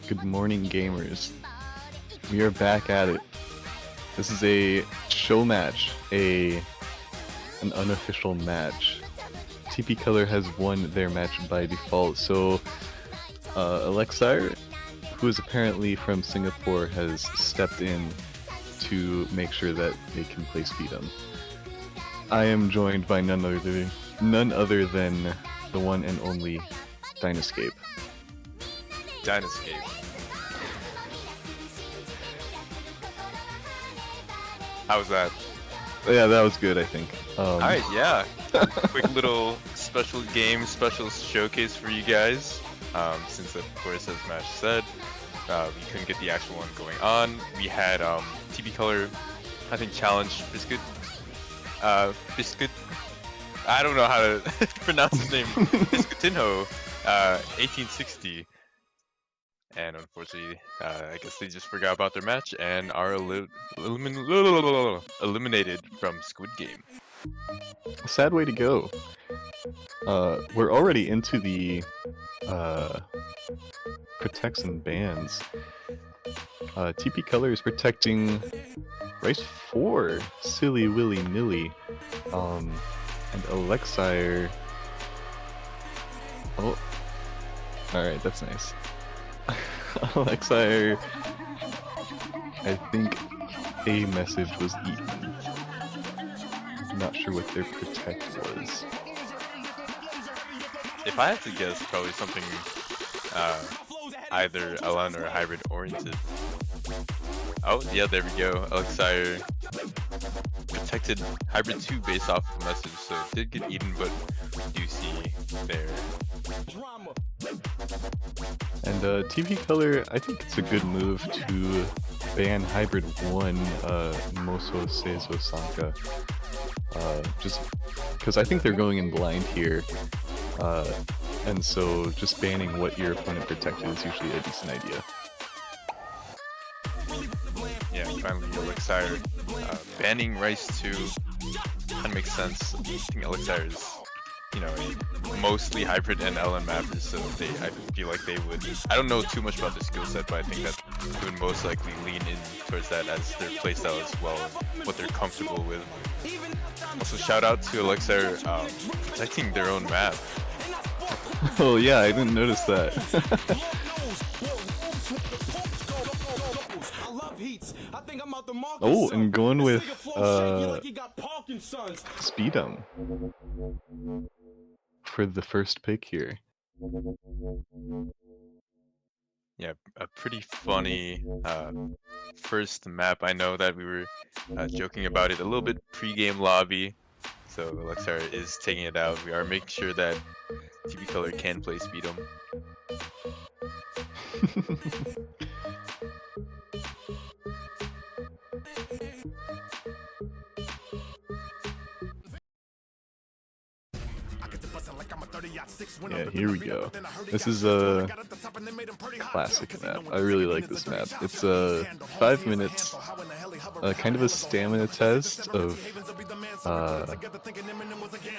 Good morning, gamers. We are back at it. This is a show match, an unofficial match. TPColor has won their match by default, so elexire, who is apparently from Singapore, has stepped in to make sure that they can play Speed'em. I am joined by none other than the one and only Dynascape. Dynascape. How was that? Yeah, that was good, I think. Alright, yeah. Quick little special game, special showcase for you guys. Since, of course, as Mash said, we couldn't get the actual one going on. We had TPColor, I think, challenge Biscuit. I don't know how to pronounce his name. Biscuitinho, 1860. And unfortunately, I guess they just forgot about their match and are eliminated from Squid Game. Sad way to go. We're already into the protects and bans. TPColor is protecting Rice 4, Silly Willy Nilly, and elexire. Oh, alright, that's nice. elexire, I think a message was eaten. Not sure what their protect was. If I had to guess, probably something either LN or hybrid oriented. Oh, yeah, there we go. elexire protected hybrid 2 based off the message, so it did get eaten, but we do see there. And TPColor, I think it's a good move to ban hybrid 1 Moso Seizo Sanka. Just because I think they're going in blind here, and so just banning what your opponent protected is usually a decent idea. Yeah, finally elexire banning Rice 2 kind of makes sense. I think elexire is, you know, mostly hybrid and LN mappers, so I feel like they would. I don't know too much about their skill set, but I think that they would most likely lean in towards that as their playstyle as well, and what they're comfortable with. Also, shout out to elexire protecting their own map. Oh yeah, I didn't notice that. Oh, and going with Speed'em for the first pick here. Yeah, a pretty funny first map. I know that we were joking about it a little bit pre-game lobby, so elexire is taking it out. We are making sure that TPColor can play Speed'em. Yeah, here we go. This is a classic map. I really like this map. It's 5 minutes, kind of a stamina test of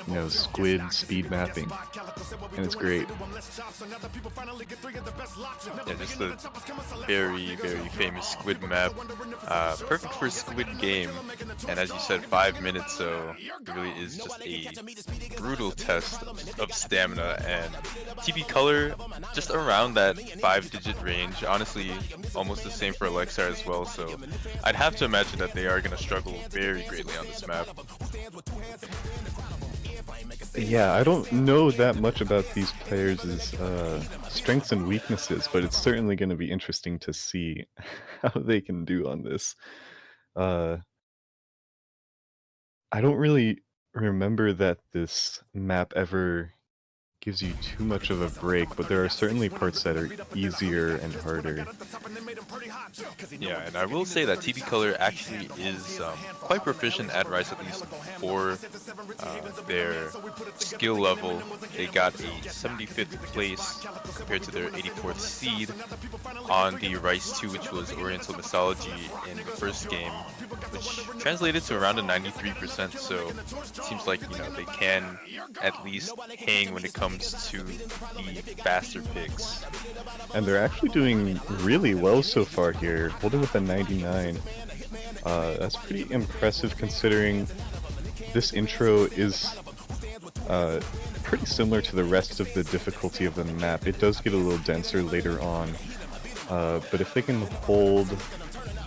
you know, SQUID speed mapping, and it's great. Yeah, just a very, very famous SQUID map. Perfect for a SQUID game, and as you said, 5 minutes, so it really is just a brutal test of stamina, and TPColor just around that 5-digit range. Honestly, almost the same for elexire as well, so I'd have to imagine that they are going to struggle very greatly on this map. Yeah, I don't know that much about these players' strengths and weaknesses, but it's certainly going to be interesting to see how they can do on this. I don't really remember that this map ever gives you too much of a break, but there are certainly parts that are easier and harder. Yeah, and I will say that TPColor actually is quite proficient at Rice, at least for their skill level. They got a 75th place compared to their 84th seed on the Rice 2, which was Oriental Mythology in the first game, which translated to around a 93%. So it seems like they can at least hang when it comes to the faster picks. And they're actually doing really well so far here, holding with a 99. That's pretty impressive considering this intro is pretty similar to the rest of the difficulty of the map. It does get a little denser later on, but if they can hold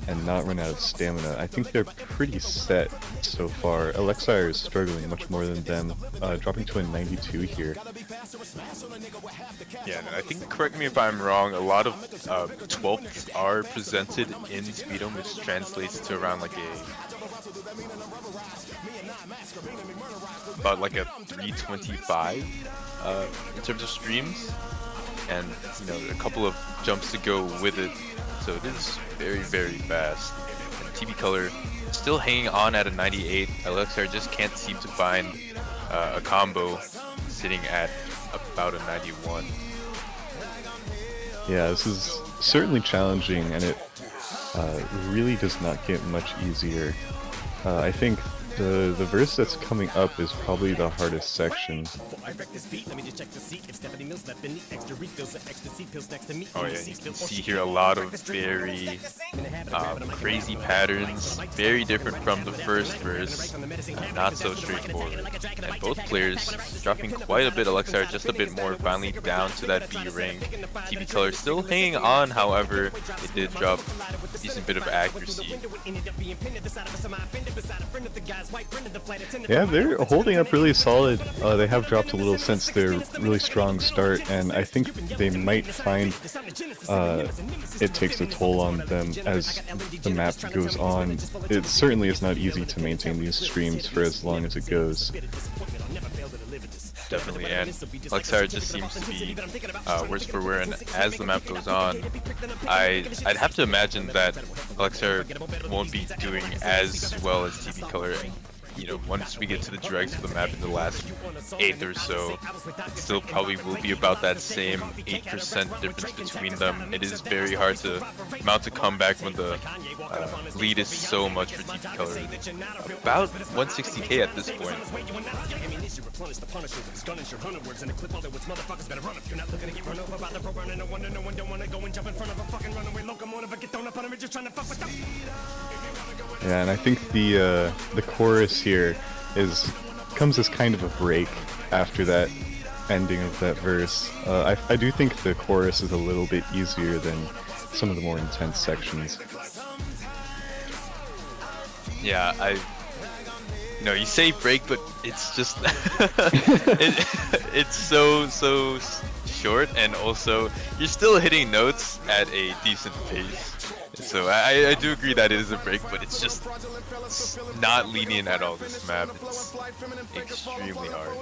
and not run out of stamina, I think they're pretty set so far. Elexire is struggling much more than them, dropping to a 92 here. Yeah, and I think, correct me if I'm wrong, a lot of 12ths are presented in Speedom, which translates to around like about like a 325 in terms of streams, and a couple of jumps to go with it. So it is very, very fast. And TPColor still hanging on at a 98. elexire just can't seem to find a combo, sitting at about a 91. Yeah, this is certainly challenging, and it really does not get much easier. I think the verse that's coming up is probably the hardest section. Oh yeah, you can see here a lot of very crazy patterns, very different from the first verse, not so straightforward. And both players dropping quite a bit. elexire just a bit more, finally down to that B rank. TPColor still hanging on, however, it did drop a decent bit of accuracy. Yeah, they're holding up really solid. They have dropped a little since their really strong start, and I think they might find it takes a toll on them as the map goes on. It certainly is not easy to maintain these streams for as long as it goes. Definitely, and elexire just seems to be worse for wear, and as the map goes on, I'd have to imagine that elexire won't be doing as well as TPColor. Once we get to the dregs of the map in the last 8th or so, it still probably will be about that same 8% difference between them. It is very hard to mount a comeback when the lead is so much for TPColor. About 160k at this point. Yeah, and I think the chorus here comes as kind of a break after that ending of that verse. I do think the chorus is a little bit easier than some of the more intense sections. Yeah, you say break, but it's just it's so short, and also you're still hitting notes at a decent pace. So I do agree that it is a break, but it's just not lenient at all. This map, it's extremely hard,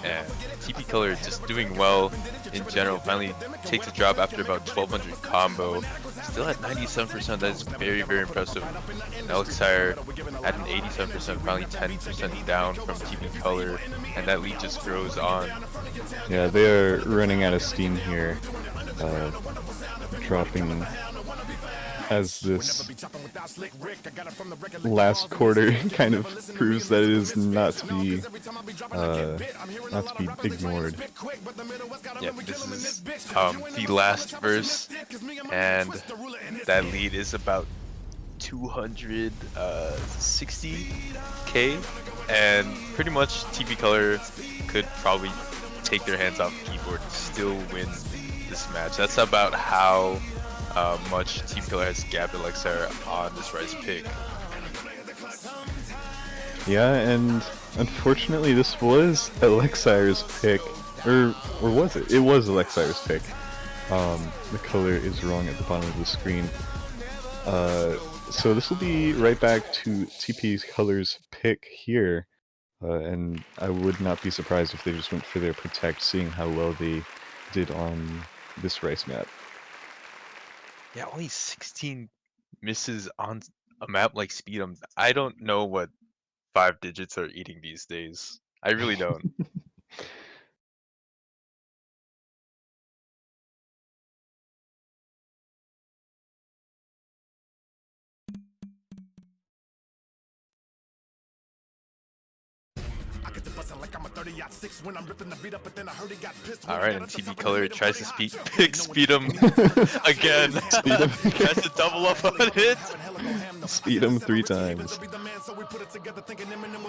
and TPColor just doing well in general. Finally takes a drop after about 1200 combo. Still at 97%. That is very, very impressive. And elexire at an 87%, finally 10% down from TPColor, and that lead just grows on. Yeah, they are running out of steam here, dropping as this last quarter kind of proves that it is not to be ignored. Yeah, this is the last verse, and that lead is about 260k, and pretty much TPColor could probably take their hands off the keyboard and still win this match. That's about how much TPColor has gapped elexire on this Rise pick. Yeah, and unfortunately this was elexire's pick, or was it? It was elexire's pick. The color is wrong at the bottom of the screen. So this will be right back to TPColor's pick here, and I would not be surprised if they just went for their protect, seeing how well they did on this Rice map. Yeah, only 16 misses on a map like Speedum. I don't know what 5 digits are eating these days. I really don't. Alright, and TPColor tries to speed him again. Speed him. Tries to double up on it. Speed him 3 times.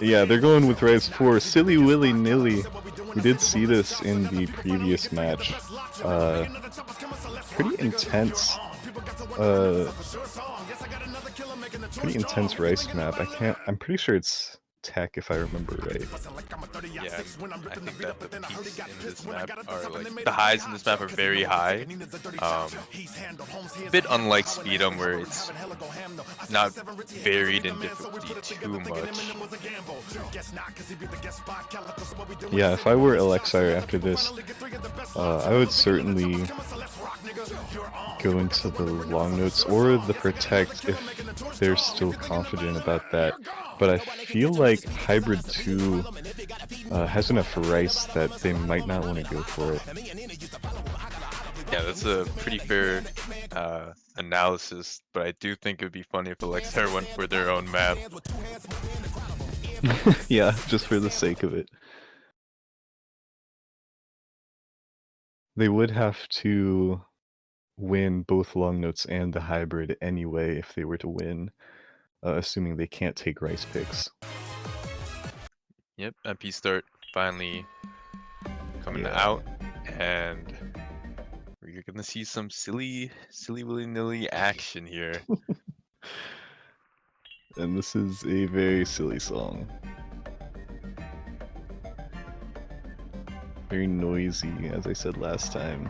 Yeah, they're going with Rise 4. Silly willy nilly. We did see this in the previous match. Pretty intense. Pretty intense Rice map. I'm pretty sure it's tech if I remember right. Yeah, I think that the peaks in this map are like, the highs in this map are very high. A bit unlike Speed'em where it's not varied in difficulty too much. Yeah, if I were elexire after this, I would certainly go into the long notes or the protect if they're still confident about that. But I feel like Hybrid 2 has enough rice that they might not want to go for it. Yeah, that's a pretty fair analysis, but I do think it would be funny if elexire went for their own map. Yeah, just for the sake of it. They would have to win both long notes and the hybrid anyway if they were to win, assuming they can't take rice picks. Yep, MP start finally coming out, and we're gonna see some silly willy-nilly action here. And this is a very silly song. Very noisy, as I said last time.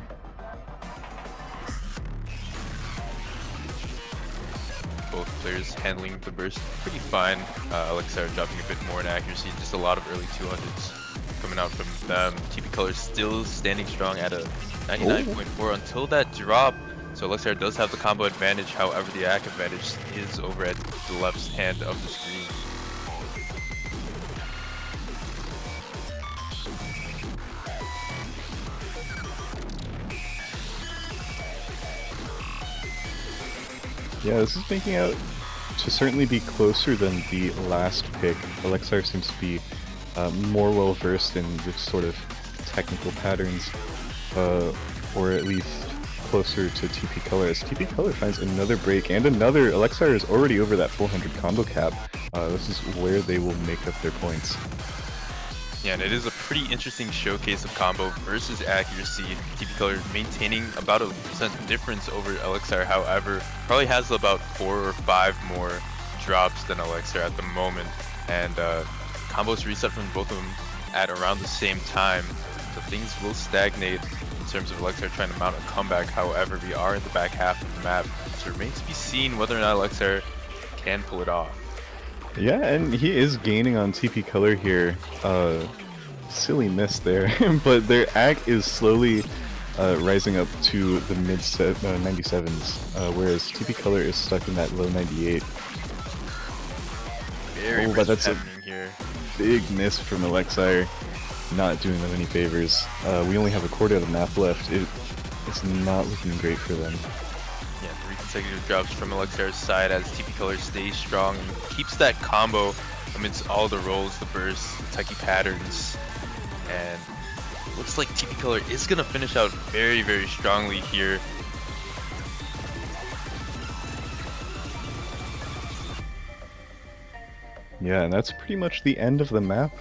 Both players handling the burst pretty fine. elexire dropping a bit more in accuracy, just a lot of early 200s coming out from them. TPColor still standing strong at a 99.4 until that drop. So elexire does have the combo advantage, however the act advantage is over at the left hand of the screen. Yeah, this is making out to certainly be closer than the last pick. elexire seems to be more well versed in this sort of technical patterns, or at least closer to TPColor, as TPColor finds another break and another. elexire is already over that 400 combo cap. This is where they will make up their points. Yeah, and it is a pretty interesting showcase of combo versus accuracy. TPColor maintaining about a % difference over elexire, however, probably has about 4 or 5 more drops than elexire at the moment. And combos reset from both of them at around the same time, so things will stagnate in terms of elexire trying to mount a comeback. However, we are in the back half of the map, so it remains to be seen whether or not elexire can pull it off. Yeah, and he is gaining on TPColor here. Silly miss there, but their AC is slowly rising up to the mid 97s, whereas TPColor is stuck in that low 98. But that's a big miss from elexire, not doing them any favors. We only have a quarter of the map left. It's not looking great for them. Yeah, 3 consecutive drops from elexire's side as TPColor stays strong and keeps that combo amidst all the rolls, the bursts, the techie patterns, and looks like TPColor is gonna finish out very, very strongly here. Yeah, and that's pretty much the end of the map.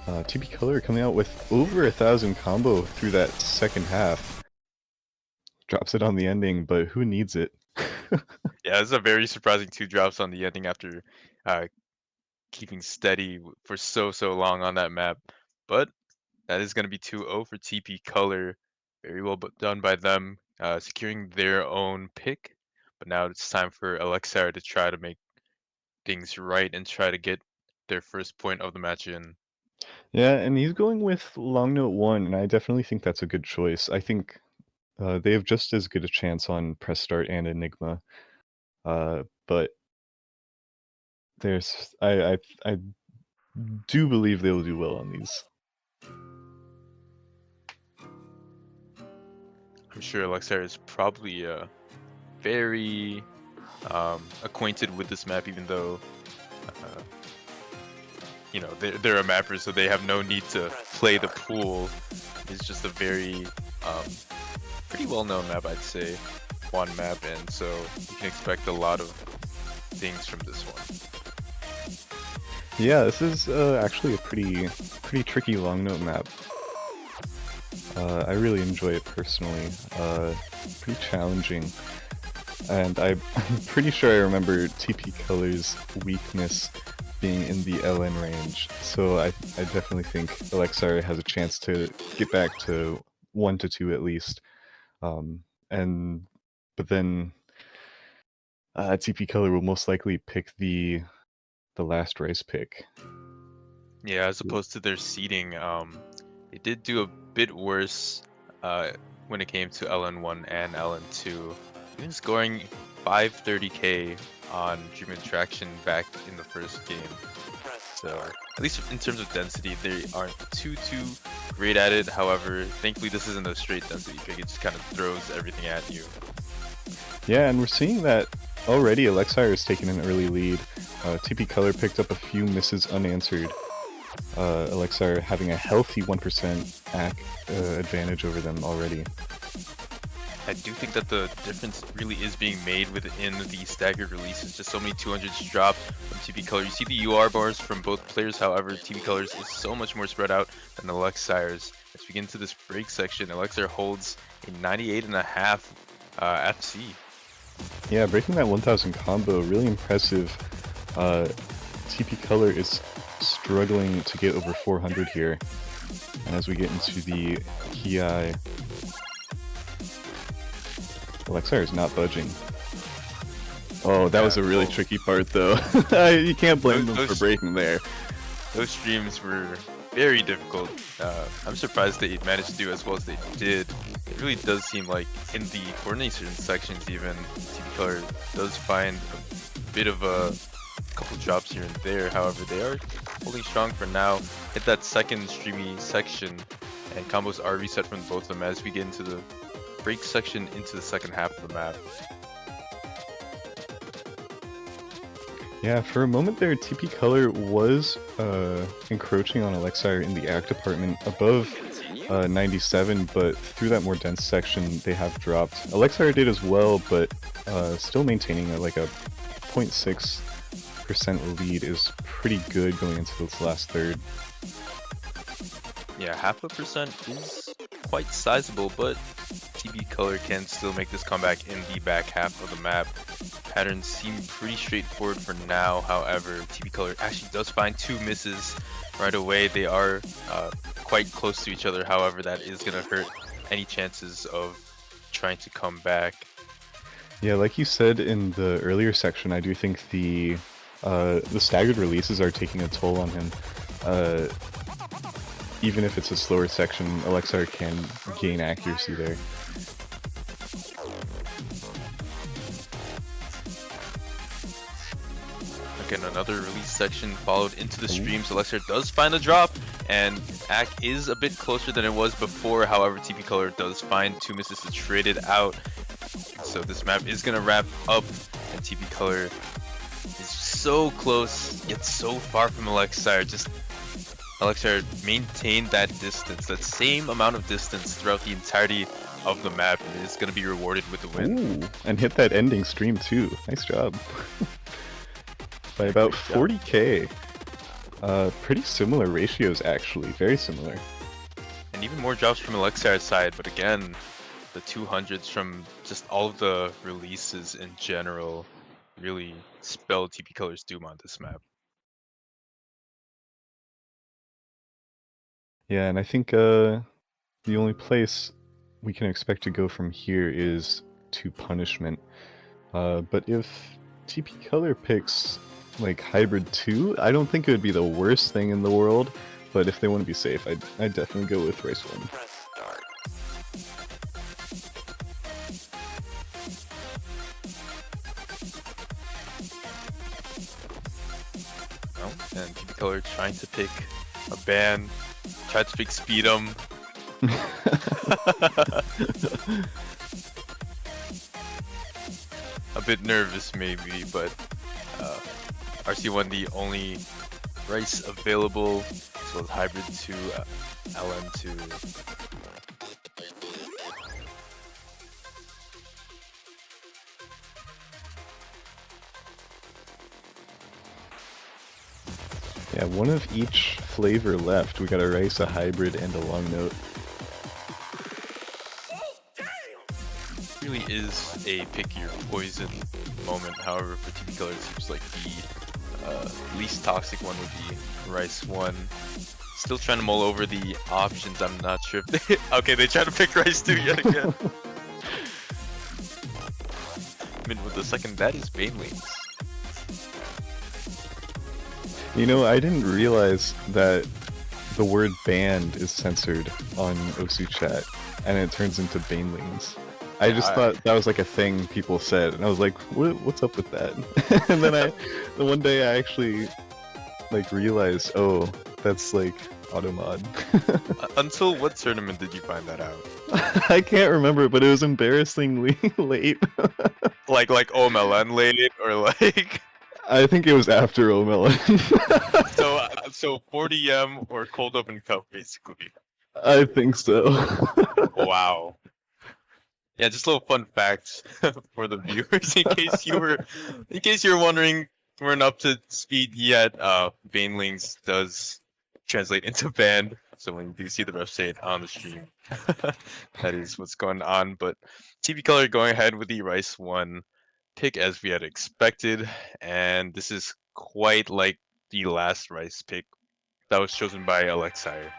TPColor coming out with over 1,000 combo through that second half. Drops it on the ending, but who needs it? Yeah, it's a very surprising 2 drops on the ending after keeping steady for so long on that map. But that is going to be 2-0 for TPColor. Very well done by them, securing their own pick. But now it's time for elexire to try to make things right and try to get their first point of the match in. Yeah, and he's going with long note 1, and I definitely think that's a good choice. I think they have just as good a chance on press start and enigma, but there's I do believe they will do well on these. I'm sure elexire is probably very acquainted with this map, even though you know, they're a mapper, so they have no need to play the pool. It's just a very pretty well-known map, I'd say, one map, and so you can expect a lot of things from this one. Yeah, this is actually a pretty tricky long note map. I really enjoy it personally. Pretty challenging. And I'm pretty sure I remember TPColor's weakness being in the LN range, so I definitely think elexire has a chance to get back to 1 to 2 at least. But then TPColor will most likely pick the last rice pick. Yeah, as opposed to their seeding, they did do a bit worse when it came to LN1 and LN2. Even scoring 530k on Dream Attraction back in the first game. So, at least in terms of density, they aren't too great at it. However, thankfully this isn't a straight density pick, it just kind of throws everything at you. Yeah, and we're seeing that already elexire is taking an early lead. TPColor picked up a few misses unanswered. elexire having a healthy 1% advantage over them already. I do think that the difference really is being made within the staggered releases. Just so many 200s dropped from TPColor. You see the UR bars from both players, however, TPColor's is so much more spread out than elexire's. As we get into this break section, elexire holds a 98.5 FC. Yeah, breaking that 1000 combo, really impressive. TPColor is struggling to get over 400 here. And as we get into the Ki, elexire is not budging. Oh, that was a really tricky part though. You can't blame them for breaking there. Those streams were very difficult. I'm surprised they managed to do as well as they did. It really does seem like in the coordination sections even, TPColor does find a bit of a couple drops here and there. However, they are holding strong for now. Hit that second streamy section, and combos are reset from both of them as we get into the break section into the second half of the map. Yeah, for a moment there, TPColor was encroaching on elexire in the act department above 97, but through that more dense section, they have dropped. elexire did as well, but still maintaining like a 0.6% lead is pretty good going into this last third. Yeah, 0.5% is quite sizable, but TPColor can still make this comeback in the back half of the map. Patterns seem pretty straightforward for now, however, TPColor actually does find 2 misses right away. They are quite close to each other, however, that is going to hurt any chances of trying to come back. Yeah, like you said in the earlier section, I do think the staggered releases are taking a toll on him. Even if it's a slower section, elexire can gain accuracy there. Again, another release section followed into the stream. So elexire does find a drop, and AC is a bit closer than it was before. However, TPColor does find 2 misses to trade it out. So this map is going to wrap up, and TPColor is so close, yet so far from elexire. Just elexire maintained that distance, that same amount of distance throughout the entirety of the map, and is going to be rewarded with the win. Ooh, and hit that ending stream too. Nice job. By about 40k. Pretty similar ratios actually, very similar. And even more drops from elexire's side, but again, the 200s from just all of the releases in general really spelled TPColor's doom on this map. Yeah, and I think the only place we can expect to go from here is to punishment. But if TPColor picks like hybrid 2, I don't think it would be the worst thing in the world, but if they want to be safe, I'd definitely go with race 1. Oh, and TPColor trying to pick a ban, tried to pick Speed'em. A bit nervous maybe, but RC1 the only Rice available, as well as hybrid to LM2. Yeah, one of each flavor left. We got a rice, a hybrid, and a long note. Really is a pick your poison moment. However, for TPColor, it seems like the least toxic one would be Rice 1. Still trying to mull over the options. I'm not sure if they... Okay, they try to pick Rice 2 yet again. Mid with the second, that is Banelings. You know, I didn't realize that the word banned is censored on Osu chat, and it turns into Banelings. I just thought that was like a thing people said, and I was like, what's up with that? And then the one day I actually like realized, oh, that's like automod. Until what tournament did you find that out? I can't remember, but it was embarrassingly late. like OMLN late, or like... I think it was after OMLN. So 40M or Cold Open Cup, basically. I think so. Wow. Yeah, just a little fun fact for the viewers, in case you were wondering, weren't up to speed yet. Banelings does translate into banned, so when you do see the ref say it on the stream, that is what's going on. But TPColor going ahead with the Rice 1 pick as we had expected, and this is quite like the last Rice pick that was chosen by elexire.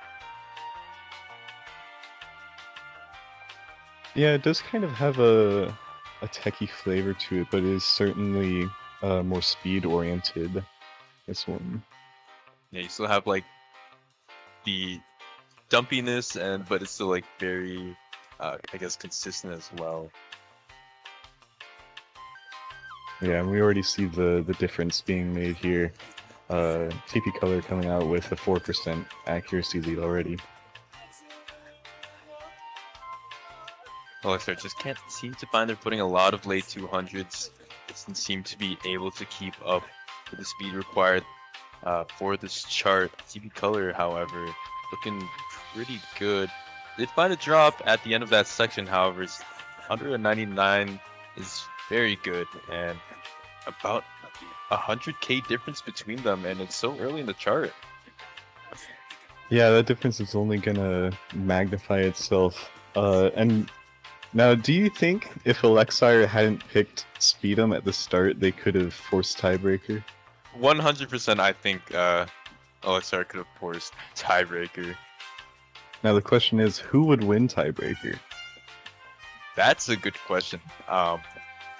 Yeah, it does kind of have a techie flavor to it, but it is certainly more speed oriented. This one. Yeah, you still have like the dumpiness, but it's still like very, I guess, consistent as well. Yeah, and we already see the difference being made here. TPColor coming out with a 4% accuracy lead already. elexire just can't seem to find they're putting a lot of late 200s. Doesn't seem to be able to keep up with the speed required for this chart. TPColor, however, looking pretty good. Did find a drop at the end of that section, however, it's under a 99 is very good, and about 100k difference between them, and it's so early in the chart. Yeah, that difference is only gonna magnify itself. And now, do you think if elexire hadn't picked Speed'em at the start, they could have forced tiebreaker? 100% I think elexire could have forced tiebreaker. Now the question is, who would win tiebreaker? That's a good question.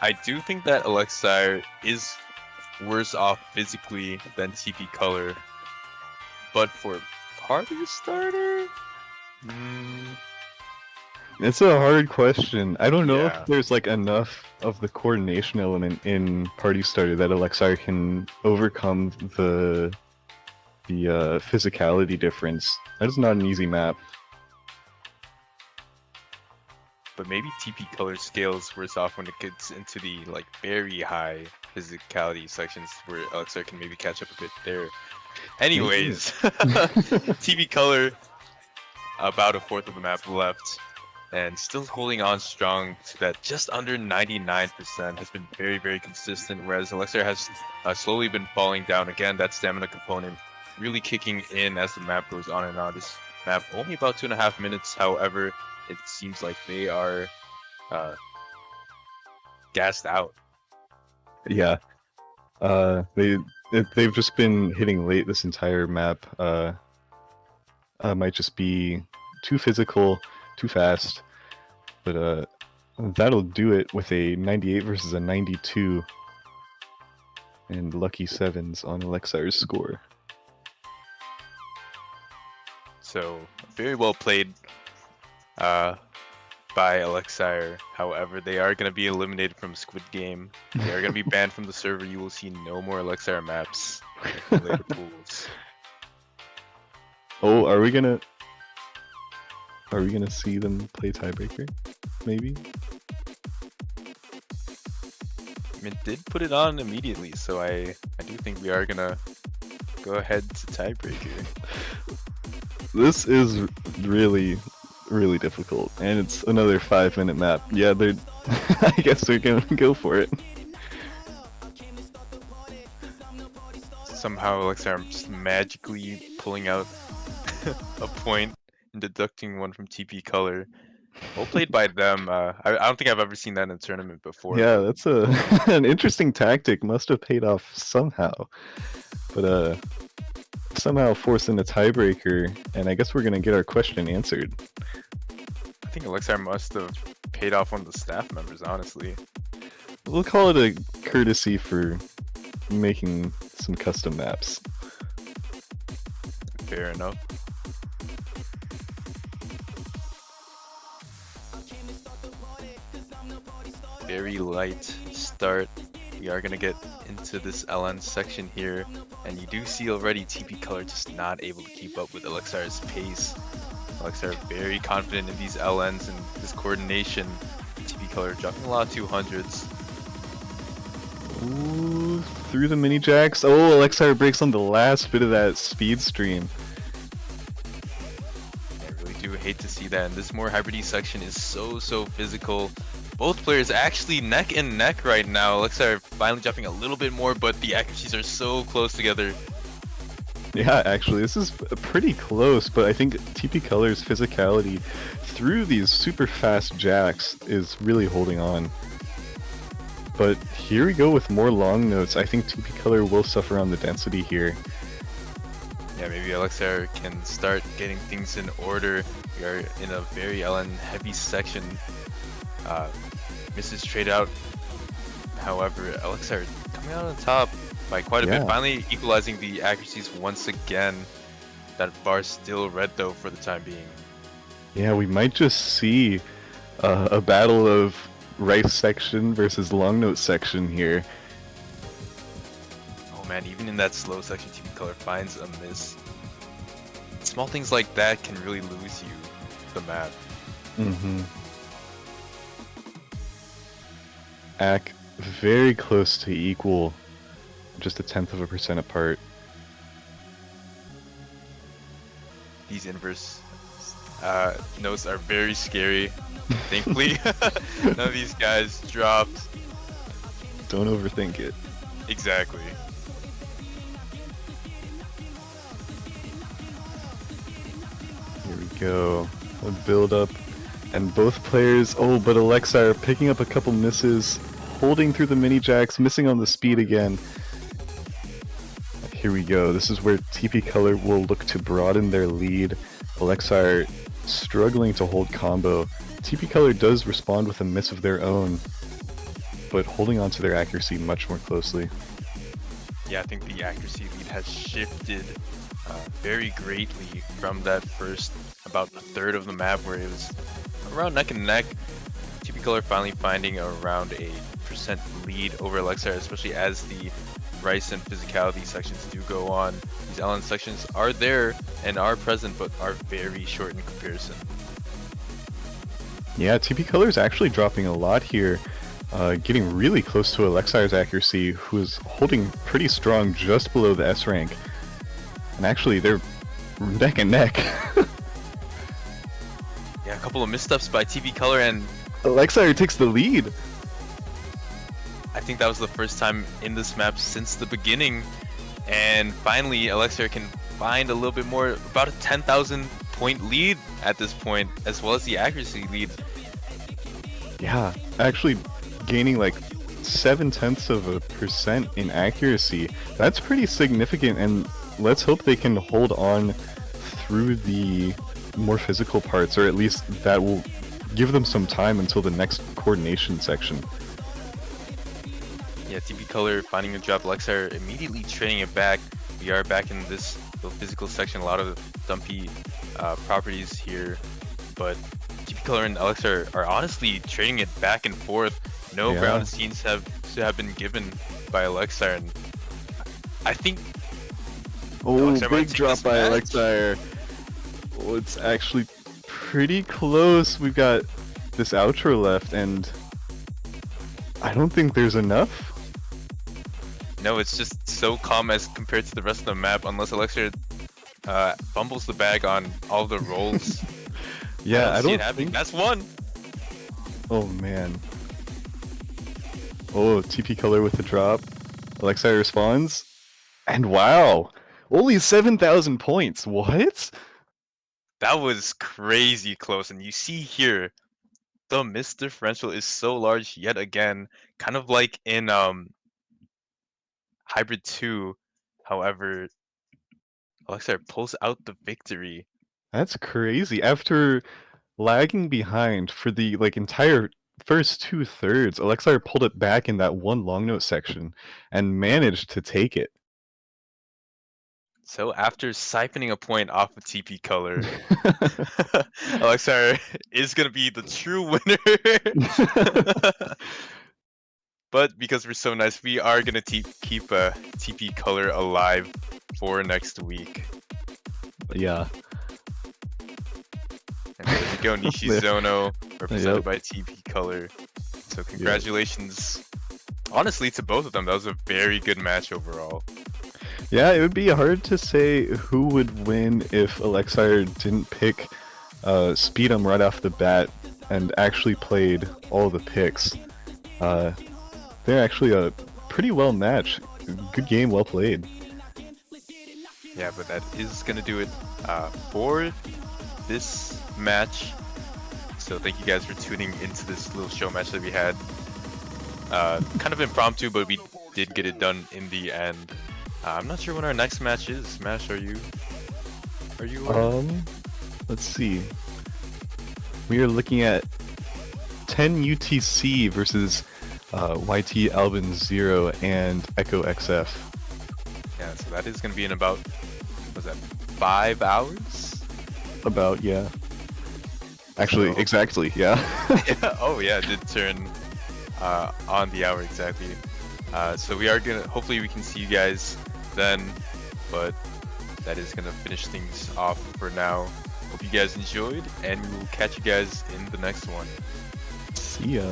I do think that elexire is worse off physically than TPColor, but for party starter, It's a hard question. I don't know Yeah. if there's like enough of the coordination element in Party Starter that elexire can overcome the physicality difference. That is not an easy map. But maybe TPColor scales worse off when it gets into the like very high physicality sections where elexire can maybe catch up a bit there. Anyways, TPColor about a fourth of the map left, and still holding on strong to that just under 99%. Has been very, very consistent, whereas elexire has slowly been falling down. Again, that stamina component really kicking in as the map goes on and on. This map only about 2.5 minutes, however, it seems like they are gassed out. Yeah. They've just been hitting late this entire map. Might just be too physical, too fast, but that'll do it with a 98 versus a 92 and lucky sevens on elexire's score. So very well played by elexire. However, they are going to be eliminated from Squid Game. They are going to be banned from the server. You will see no more elexire maps in later pools. Oh, are we gonna see them play tiebreaker? Maybe? I mean, did put it on immediately, so I do think we are gonna go ahead to tiebreaker. This is really, really difficult, and it's another 5-minute map. Yeah, they're. I guess they're gonna go for it. Somehow elexire just magically pulling out a point and deducting one from TPColor. Well played by them. I don't think I've ever seen that in a tournament before. Yeah, But that's a an interesting tactic. Must have paid off somehow, but somehow forcing a tiebreaker, and I guess we're gonna get our question answered. I think elexire must have paid off one of the staff members, honestly. We'll call it a courtesy for making some custom maps. Fair enough. Very light start. We are gonna get into this LN section here, and you do see already TPColor just not able to keep up with elexire's pace. elexire very confident in these LNs and this coordination. TPColor dropping a lot of 200s. Ooh, through the mini jacks. Oh, elexire breaks on the last bit of that speed stream. I really do hate to see that, and this more hybrid section is so physical. Both players actually neck and neck right now. elexire finally dropping a little bit more, but the accuracies are so close together. Yeah, actually, this is pretty close, but I think TPColor's physicality through these super fast jacks is really holding on. But here we go with more long notes. I think TPColor will suffer on the density here. Yeah, maybe elexire can start getting things in order. We are in a very LN heavy section. Misses trade out. However, elexire coming out on top by quite a bit, finally equalizing the accuracies once again. That bar's still red though for the time being. Yeah, we might just see a battle of rice section versus long note section here. Oh man, even in that slow section, TPColor finds a miss. Small things like that can really lose you the map. Ac very close to equal, just 1/10% apart. These inverse notes are very scary. Thankfully, none of these guys dropped. Don't overthink it. Exactly. Here we go. A build up. And both players, oh, but elexire picking up a couple misses, holding through the mini jacks, missing on the speed again. Here we go. This is where TPColor will look to broaden their lead. elexire struggling to hold combo. TPColor does respond with a miss of their own, but holding on to their accuracy much more closely. Yeah, I think the accuracy lead has shifted very greatly from that first about a third of the map where it was around neck and neck. TPColor finally finding around a % lead over elexire, especially as the rice and physicality sections do go on. These LN sections are there and are present, but are very short in comparison. Yeah, TPColor is actually dropping a lot here, getting really close to elexire's accuracy, who is holding pretty strong just below the S rank. And actually, they're neck and neck. Yeah, a couple of missteps by TPColor, and elexire takes the lead. I think that was the first time in this map since the beginning, and finally elexire can find a little bit more, about a 10,000 point lead at this point, as well as the accuracy lead. Yeah, actually gaining like 0.7% in accuracy. That's pretty significant, and let's hope they can hold on through the more physical parts, or at least that will give them some time until the next coordination section. Yeah, TPColor finding a drop, elexire immediately trading it back. We are back in this little physical section, a lot of dumpy properties here, but TPColor and elexire are honestly trading it back and forth. No ground scenes have been given by elexire, and I think big drop by elexire. Oh, it's actually pretty close. We've got this outro left, and I don't think there's enough. No, it's just so calm as compared to the rest of the map, unless elexire fumbles the bag on all the rolls. Yeah, I see it don't happening. think. That's one. Oh man. Oh, TPColor with a drop. elexire responds. And wow! Only 7,000 points. What? That was crazy close, and you see here, the miss differential is so large yet again, kind of like in Hybrid 2. However, elexire pulls out the victory. That's crazy. After lagging behind for the entire first 2/3, elexire pulled it back in that one long note section and managed to take it. So after siphoning a point off of TPColor, elexire is gonna be the true winner. But because we're so nice, we are gonna keep TPColor alive for next week. Yeah. And there we go, Nishizono, represented Yep. by TPColor. So congratulations, honestly, to both of them. That was a very good match overall. Yeah, it would be hard to say who would win if elexire didn't pick Speed'em right off the bat and actually played all the picks. They're actually a pretty well matched. Good game, well played. Yeah, but that is gonna do it for this match. So thank you guys for tuning into this little show match that we had. Kind of impromptu, but we did get it done in the end. I'm not sure when our next match is. Smash, are you? Let's see. We are looking at 10 UTC versus YT Albin 0 and Echo XF. Yeah, so that is gonna be in about, was that 5 hours? About, yeah. Actually, So- exactly, yeah. Yeah, oh yeah, it did turn on the hour exactly. So we are gonna, hopefully we can see you guys then, but that is gonna finish things off for now. Hope you guys enjoyed, and we will catch you guys in the next one. See ya.